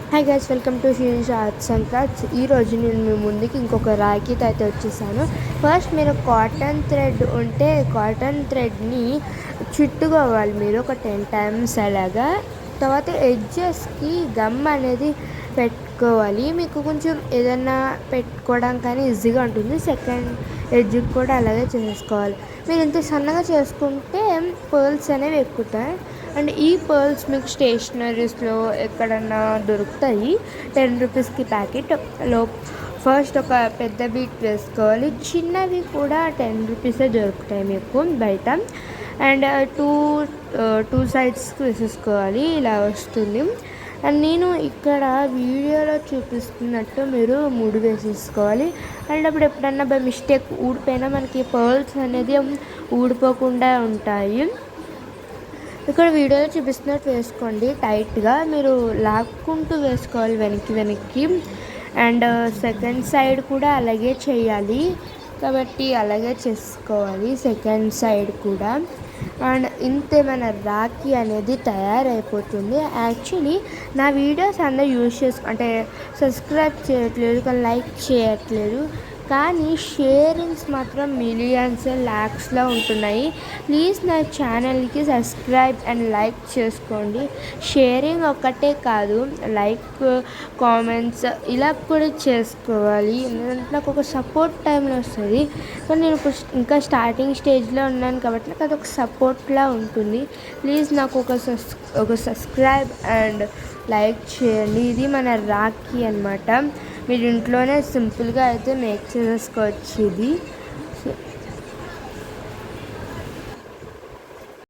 Hi guys, welcome to scenes arts and crafts. ఈరోజు నేను మీ ముందుకి ఇంకొక రాఖీతో అయితే వచ్చేసాను. ఫస్ట్ మీరు కాటన్ థ్రెడ్ ఉంటే కాటన్ థ్రెడ్ని చుట్టుకోవాలి మీరు ఒక 10 టైమ్స్ అలాగా. తర్వాత ఎడ్జెస్కి గమ్ అనేది పెట్టుకోవాలి. మీకు కొంచెం ఏదైనా పెట్టుకోవడం కానీ ఈజీగా ఉంటుంది. సెకండ్ ఎడ్జ్కి కూడా అలాగే చేసుకోవాలి. మీరు ఇంత సన్నగా చేసుకుంటే పర్ల్స్ అనేవి ఎక్కుతాయి. అండ్ ఈ పర్ల్స్ మీకు స్టేషనరీస్లో ఎక్కడన్నా దొరుకుతాయి. 10 రూపీస్కి ప్యాకెట్. ఫస్ట్ ఒక పెద్ద బీట్ వేసుకోవాలి. చిన్నవి కూడా 10 రూపీసే దొరుకుతాయి మీకు బయట. అండ్ టూ సైడ్స్కి వేసేసుకోవాలి. ఇలా వస్తుంది. అండ్ నేను ఇక్కడ వీడియోలో చూపిస్తున్నట్టు మీరు 3 వేసేసుకోవాలి. అండ్ అప్పుడు ఎప్పుడన్నా బై మిస్టేక్ ఊడిపోయినా మనకి పర్ల్స్ అనేది ఊడిపోకుండా ఉంటాయి. ఇక్కడ వీడియోలో చూపిస్తున్నట్టు వేసుకోండి. టైట్గా మీరు లాక్కుంటూ వేసుకోవాలి వెనక్కి. అండ్ సెకండ్ సైడ్ కూడా అలాగే చేయాలి కాబట్టి అలాగే చేసుకోవాలి సెకండ్ సైడ్ కూడా. అండ్ ఇంతే మన రాఖీ అనేది తయారైపోతుంది. యాక్చువల్లీ నా వీడియోస్ అందరూ అంటే సబ్స్క్రైబ్ చేయట్లేదు, కానీ లైక్ చేయట్లేదు, కానీ షేరింగ్స్ మాత్రం మిలియన్స్ ల్యాక్స్లో ఉంటున్నాయి. ప్లీజ్ నా ఛానల్కి సబ్స్క్రైబ్ అండ్ లైక్ చేసుకోండి. షేరింగ్ ఒక్కటే కాదు, లైక్, కామెంట్స్ ఇలా కూడా చేసుకోవాలి. ఎందుకంటే నాకు ఒక సపోర్ట్ టైంలో వస్తుంది. కానీ నేను ఇంకా స్టార్టింగ్ స్టేజ్లో ఉన్నాను కాబట్టి నాకు అదొక సపోర్ట్లా ఉంటుంది. ప్లీజ్ నాకు ఒక సబ్స్క్రైబ్ అండ్ లైక్ చేయండి. ఇది మన రాఖీ అన్నమాట. మీరు ఇంట్లోనే సింపుల్గా అయితే మేక్ చేసేసుకోవచ్చు ఇది.